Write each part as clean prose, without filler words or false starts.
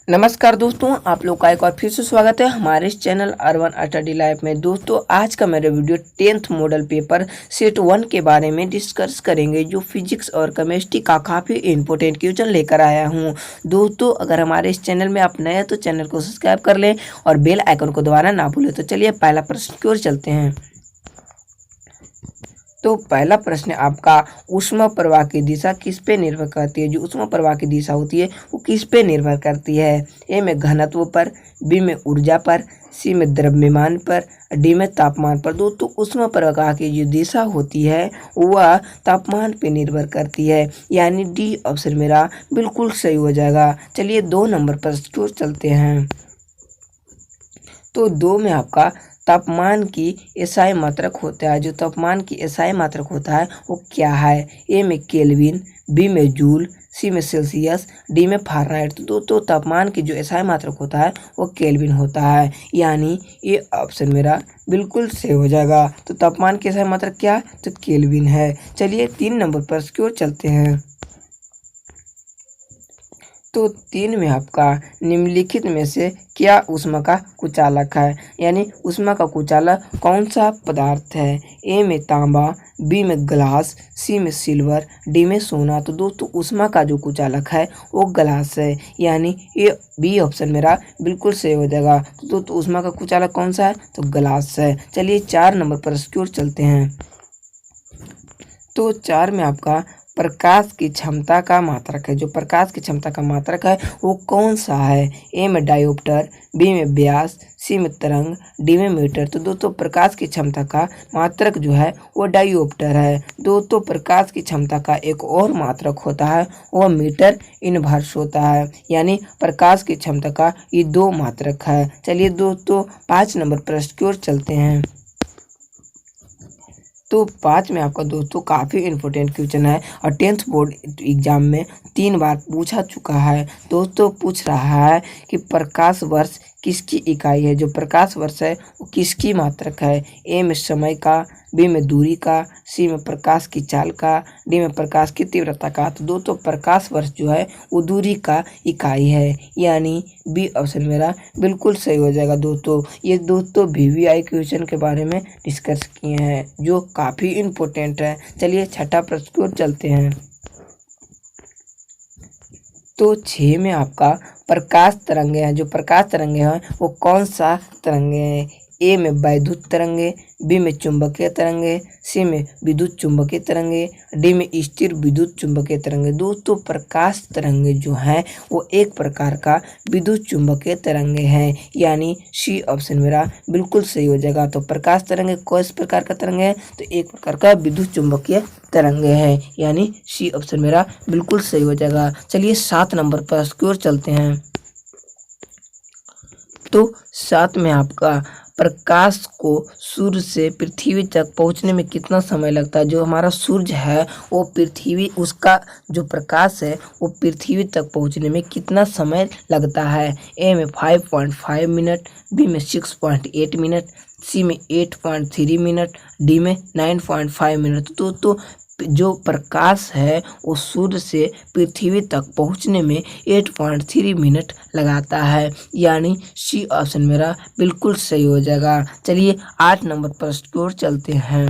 नमस्कार दोस्तों, आप लोग का एक बार फिर से स्वागत है हमारे इस चैनल अर्बन स्टडी लाइफ में। दोस्तों, आज का मेरा video 10th model paper set 1 के बारे में डिस्कस करेंगे, जो फिजिक्स और केमिस्ट्री का काफ़ी इंपॉर्टेंट क्वेश्चन लेकर आया हूं। दोस्तों, अगर हमारे इस चैनल में आप नए हैं तो चैनल को सब्सक्राइब कर लें और बेल आइकन को दबाना ना भूलें। तो चलिए पहला प्रश्न की ओर चलते हैं। तो पहला प्रश्न आपका, ऊष्मा प्रवाह की दिशा किस पे निर्भर करती है। जो ऊष्मा प्रवाह की दिशा होती है वो किस पे निर्भर करती है। ए में घनत्व पर, बी में ऊर्जा पर, सी में द्रव्यमान पर, डी में तापमान पर। दोस्तों, ऊष्मा प्रवाह की जो दिशा होती है वह तापमान पे निर्भर करती है, यानी डी ऑप्शन मेरा बिल्कुल सही हो जाएगा। चलिए 2 नंबर प्रश्न की ओर चलते हैं। तो 2 में आपका तापमान की एसआई मात्रक होता है। जो तापमान की एसआई मात्रक होता है वो क्या है। ए में केल्विन, बी में जूल, सी में सेल्सियस, डी में फ़ारेनहाइट। तो दोस्तों, तापमान की जो एसआई मात्रक होता है वो केल्विन होता है, यानी ये ऑप्शन मेरा बिल्कुल सही हो जाएगा। तो तापमान की एसआई मात्रक क्या है, तो केल्विन है। चलिए 3 नंबर प्रश्न की ओर चलते हैं। तो 3 में आपका निम्नलिखित में से क्या ऊष्मा का कुचालक है, यानी ऊष्मा का कुचालक कौन सा पदार्थ है। ए में तांबा, बी में ग्लास, सी में सिल्वर, डी में सोना। तो दोस्तों, ऊष्मा का जो कुचालक है वो ग्लास है, यानी ये बी ऑप्शन मेरा बिल्कुल सही हो जाएगा। तो दोस्तों, ऊष्मा का कुचालक कौन सा है, तो ग्लास है। चलिए 4 नंबर प्रश्न की ओर चलते हैं। तो 4 में आपका प्रकाश की क्षमता का मात्रक है। जो प्रकाश की क्षमता का मात्रक है वो कौन सा है। ए में डायोप्टर, बी में व्यास, सी में तरंग, डी में मीटर। तो दोस्तों, प्रकाश की क्षमता का मात्रक जो है वो डायोप्टर है। दोस्तों, प्रकाश की क्षमता का एक और मात्रक होता है वह मीटर इनवर्स होता है, यानी प्रकाश की क्षमता का ये 2 मात्रक है। चलिए दोस्तों 5 नंबर प्रश्न की ओर चलते हैं। तो 5 में आपका दोस्तों काफ़ी इंपॉर्टेंट क्वेश्चन है और 10th बोर्ड एग्जाम में 3 बार पूछा चुका है। दोस्तों, पूछ रहा है कि प्रकाश वर्ष किसकी इकाई है। जो प्रकाश वर्ष है वो किसकी मात्रक है। ए में समय का, बी में दूरी का, सी में प्रकाश की चाल का, डी में प्रकाश की तीव्रता का। तो दोस्तों, प्रकाश वर्ष जो है वो दूरी का इकाई है, यानी बी ऑप्शन मेरा बिल्कुल सही हो जाएगा। दोस्तों, ये दोस्तों वीवीआई क्वेश्चन के बारे में डिस्कस किए हैं जो काफ़ी इम्पोर्टेंट है। चलिए 6ठा प्रश्न की ओर चलते हैं। तो 6 में आपका प्रकाश तरंगे हैं। जो प्रकाश तरंगे हैं वो कौन सा तरंगे हैं। ए में वैद्युत तरंगे, बी में चुंबकीय तरंगे, सी में विद्युत चुंबकीय तरंगे, डी में स्थिर विद्युत चुंबकीय तरंगे। दोस्तों, प्रकाश तरंगे जो हैं वो एक प्रकार का विद्युत चुंबकीय तरंगे हैं, यानी सी ऑप्शन मेरा बिल्कुल सही हो जाएगा। तो प्रकाश तरंगे किस प्रकार का तरंगे है, तो एक प्रकार का विद्युत चुंबकीय तरंगे हैं, यानी सी ऑप्शन मेरा बिल्कुल सही हो जाएगा। चलिए 7 नंबर प्रश्न की ओर चलते हैं। तो 7 में आपका प्रकाश को सूर्य से पृथ्वी तक पहुंचने में कितना समय लगता है। जो हमारा सूर्य है वो पृथ्वी, उसका जो प्रकाश है वो पृथ्वी तक पहुंचने में कितना समय लगता है। ए में 5.5 मिनट, बी में 6.8 मिनट, सी में 8.3 मिनट, डी में 9.5 मिनट। तो जो प्रकाश है वो सूर्य से पृथ्वी तक पहुंचने में 8.3 मिनट लगाता है, यानी सी ऑप्शन मेरा बिल्कुल सही हो जाएगा। चलिए 8 नंबर प्रश्न की ओर चलते हैं।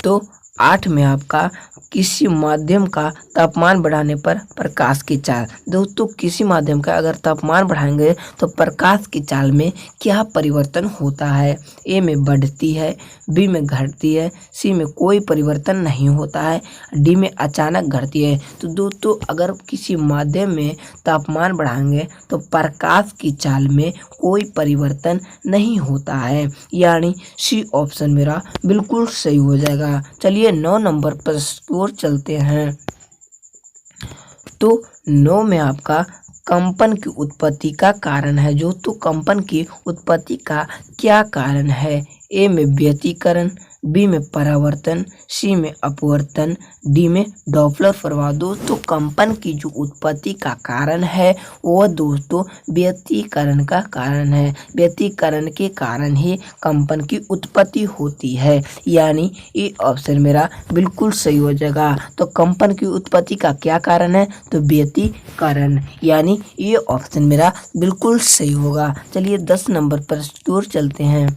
तो 8 में आपका किसी माध्यम का तापमान बढ़ाने पर प्रकाश की चाल। दोस्तों, किसी माध्यम का अगर तापमान बढ़ाएंगे तो प्रकाश की चाल में क्या परिवर्तन होता है। ए में बढ़ती है, बी में घटती है, सी में कोई परिवर्तन नहीं होता है, डी में अचानक घटती है। तो दोस्तों, अगर किसी माध्यम में तापमान बढ़ाएंगे तो प्रकाश की चाल में कोई परिवर्तन नहीं होता है, यानी सी ऑप्शन मेरा बिल्कुल सही हो जाएगा। चलिए 9 नंबर प्रश्न की ओर चलते हैं। तो 9 में आपका कंपन की उत्पत्ति का कारण है। जो तो कंपन की उत्पत्ति का क्या कारण है। ए में व्यतिकरण, बी में परावर्तन, सी में अपवर्तन, डी में डॉपलर प्रभाव। दोस्तों कंपन की जो उत्पत्ति का कारण है वो दोस्तों व्यतिकरण का कारण है। व्यतिकरण के कारण ही कंपन की उत्पत्ति होती है, यानी ये ऑप्शन मेरा बिल्कुल सही हो जाएगा। तो कंपन की उत्पत्ति का क्या कारण है? तो व्यतिकरण, यानी ये ऑप्शन मेरा बिल्कुल सही होगा। चलिए 10 नंबर पर की ओर चलते हैं।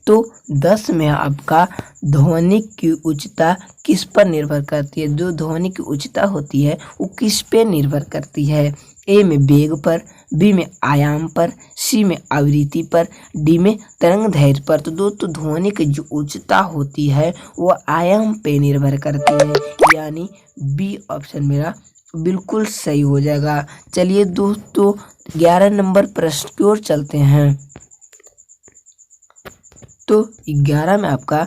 तो 10 में आपका ध्वनि की उच्चता किस पर निर्भर करती है? जो ध्वनि की उच्चता होती है वो किस पे निर्भर करती है? ए में वेग पर, बी में आयाम पर, सी में आवृत्ति पर, डी में तरंग दैर्घ्य पर। तो दोस्तों ध्वनि की जो उच्चता होती है वो आयाम पे निर्भर करती है, यानी बी ऑप्शन मेरा बिल्कुल सही हो जाएगा। चलिए दोस्तों 11 नंबर प्रश्न की ओर चलते हैं। तो 11 में आपका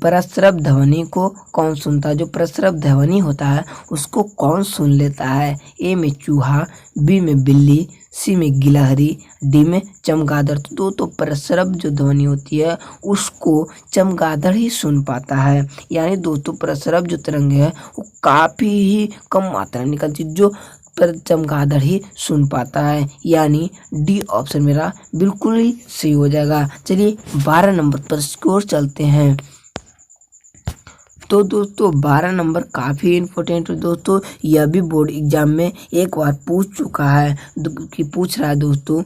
प्रस्रव ध्वनि को कौन सुनता है? जो प्रस्रव ध्वनि होता है उसको कौन सुन लेता है? ए में चूहा, बी में बिल्ली, सी में गिलहरी, डी में चमगादड़। तो प्रस्रव जो ध्वनि होती है उसको चमगादड़ ही सुन पाता है, यानी दोस्तों प्रस्रव जो तरंग है वो काफ़ी ही कम मात्रा में निकलती है, जो पर चमगादड़ ही सुन पाता है, यानी डी ऑप्शन मेरा बिल्कुल ही सही हो जाएगा। चलिए 12 नंबर पर स्कोर चलते हैं। तो दोस्तों 12 नंबर काफ़ी इम्पोर्टेंट है दोस्तों, यह भी बोर्ड एग्जाम में एक बार पूछ चुका है कि पूछ रहा है दोस्तों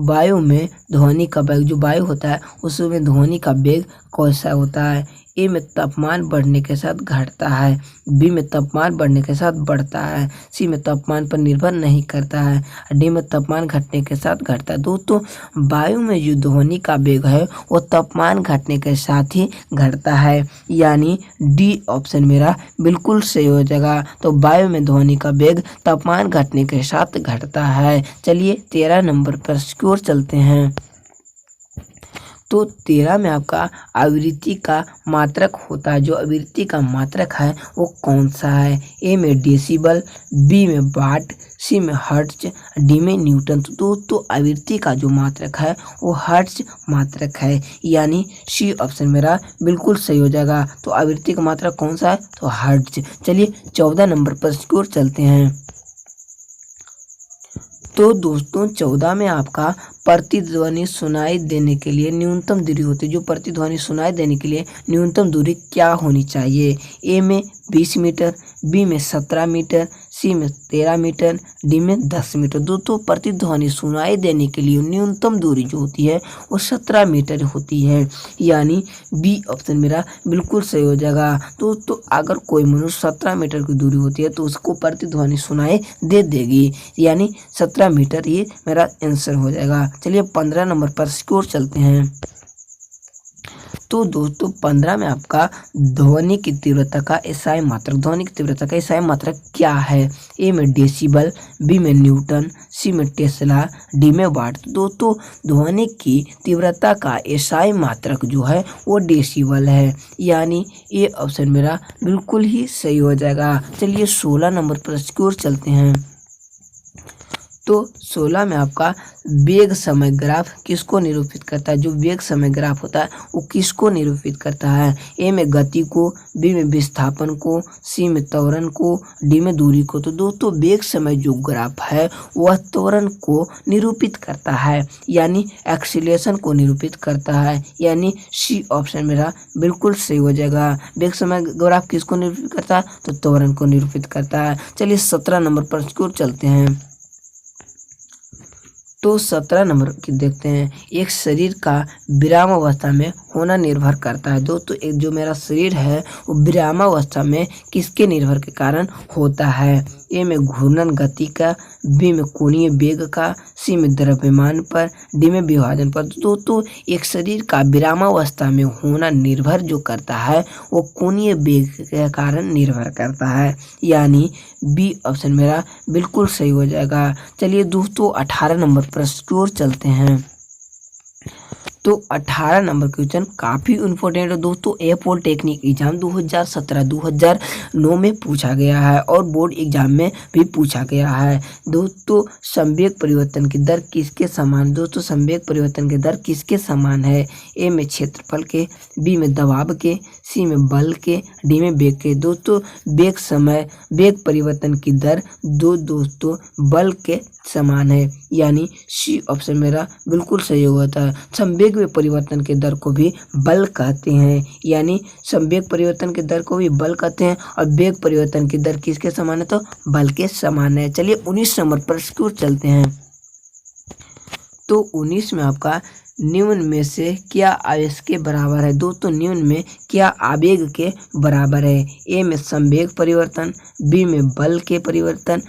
वायु में ध्वनि का वेग, जो वायु होता है उसमें ध्वनि का वेग कैसा होता है? ए में तापमान बढ़ने के साथ घटता है, बी में तापमान बढ़ने के साथ बढ़ता है, सी में तापमान पर निर्भर नहीं करता है, डी में तापमान घटने के साथ घटता है। दोस्तों वायु में जो ध्वनि का वेग है वो तापमान घटने के साथ ही घटता है, यानी डी ऑप्शन मेरा बिल्कुल सही हो जाएगा। तो वायु में ध्वनि का वेग तापमान घटने के साथ घटता है। चलिए 13 नंबर पर की ओर चलते हैं। तो 13 में आपका आवृत्ति का मात्रक होता है। जो आवृत्ति का मात्रक है वो कौन सा है? ए में डेसिबल, बी में वाट, सी में हर्ट्ज, डी में न्यूटन। तो दोस्तों आवृत्ति का जो मात्रक है वो हर्ट्ज मात्रक है, यानी सी ऑप्शन मेरा बिल्कुल सही हो जाएगा। तो आवृत्ति का मात्रक कौन सा है? तो हर्ट्ज। चलिए 14 नंबर पर स्कोर चलते हैं। तो दोस्तों 14 में आपका प्रतिध्वनि सुनाई देने के लिए न्यूनतम दूरी होती है। जो प्रतिध्वनि सुनाई देने के लिए न्यूनतम दूरी क्या होनी चाहिए? ए में 20 मीटर, बी में 17 मीटर, सी में 13 मीटर, डी में 10 मीटर। दोस्तों प्रतिध्वनि सुनाई देने के लिए न्यूनतम दूरी जो होती है वो 17 मीटर होती है, यानी बी ऑप्शन मेरा बिल्कुल सही हो जाएगा। दोस्तों अगर कोई मनुष्य 17 मीटर की दूरी होती है तो उसको प्रतिध्वनि सुनाई दे देगी, यानी 17 मीटर ही मेरा आंसर हो जाएगा। चलिए 15 नंबर पर स्कोर चलते हैं। तो दोस्तों 15 में आपका ध्वनि की तीव्रता का एसआई मात्रक, ध्वनि की तीव्रता का एसआई मात्रक क्या है? ए में डेसिबल, बी में न्यूटन, सी में टेस्ला, डी में वाट। दोस्तों ध्वनि की तीव्रता का एसआई मात्रक जो है वो डेसिबल है, यानी ये ऑप्शन मेरा बिल्कुल ही सही हो जाएगा। चलिए 16 नंबर पर स्कोर चलते हैं। तो 16 में आपका वेग समय ग्राफ किसको निरूपित करता है? जो वेग समय ग्राफ होता है वो किसको निरूपित करता है? ए में गति को, बी में विस्थापन को, सी में त्वरण को, डी में दूरी को। तो दोस्तों वेग समय जो ग्राफ है वह त्वरण को निरूपित करता है, यानी एक्सीलरेशन को निरूपित करता है, यानी सी ऑप्शन मेरा बिल्कुल सही हो जाएगा। वेग समय ग्राफ किसको निरूपित करता है? तो त्वरण को निरूपित करता है। चलिए 17 नंबर पर स्कोर चलते हैं। तो 17 नंबर की देखते हैं। एक शरीर का विराम अवस्था में होना निर्भर करता है। दोस्तों एक जो मेरा शरीर है वो विराम अवस्था में किसके निर्भर के कारण होता है? ए में घूर्णन गति का, बी में कोणीय वेग का, सी में द्रव्यमान पर, डी में विभाजन पर। दोस्तों एक शरीर का विरामावस्था में होना निर्भर जो करता है वो कोणीय वेग के कारण निर्भर करता है, यानी बी ऑप्शन मेरा बिल्कुल सही हो जाएगा। चलिए दोस्तों 18 नंबर पर स्कोर चलते हैं। तो 18 नंबर क्वेश्चन काफ़ी इम्पोर्टेंट है दोस्तों। A4 टेक्निक एग्जाम 2017-2009 में पूछा गया है और बोर्ड एग्जाम में भी पूछा गया है दोस्तों। संवेग परिवर्तन की दर किसके समान? दोस्तों संवेग परिवर्तन की दर किसके समान है? ए में क्षेत्रफल के, बी में दबाव के, सी में बल के, डी में वेग के। दोस्तों वेग परिवर्तन की दर दोस्तों बल के समान है, यानी सी ऑप्शन मेरा बिल्कुल सही होता है। संवेग में परिवर्तन के दर को भी बल कहते हैं, यानी संवेग परिवर्तन की दर को भी बल कहते हैं और वेग परिवर्तन की दर किसके समान है? तो बल के समान है। चलिए 19 नंबर पर स्कोर चलते हैं। तो 19 में आपका निम्न में से क्या आवेश के बराबर है? दोस्तों निम्न में क्या आवेग के बराबर है? ए में संवेग परिवर्तन, बी में बल के परिवर्तन,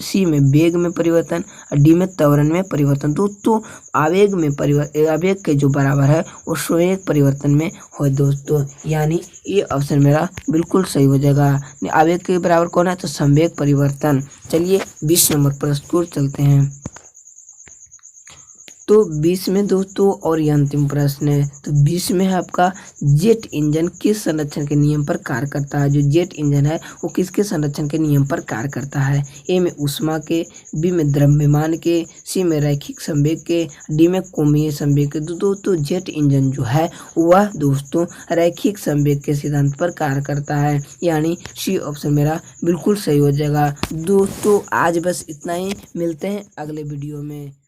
सी में वेग में परिवर्तन, डी में त्वरण में परिवर्तन। दोस्तों आवेग के जो बराबर है वो संवेग परिवर्तन में हो दोस्तों, यानी ये ऑप्शन मेरा बिल्कुल सही हो जाएगा। आवेग के बराबर कौन है? तो संवेग परिवर्तन। चलिए 20 नंबर पर स्कोर चलते हैं। तो 20 में दोस्तों और ये अंतिम प्रश्न है। तो 20 में है आपका जेट इंजन किस संरक्षण के नियम पर कार्य करता है? जो जेट इंजन है वो किसके संरक्षण के नियम पर कार्य करता है? ए में ऊष्मा के, बी में द्रव्यमान के, सी में रैखिक संवेग के, डी में कोणीय संवेग के। दोस्तों जेट इंजन जो है वह दोस्तों रैखिक संवेग के सिद्धांत पर कार्य करता है, यानी सी ऑप्शन मेरा बिल्कुल सही हो जाएगा। दोस्तों आज बस इतना ही, मिलते हैं अगले वीडियो में।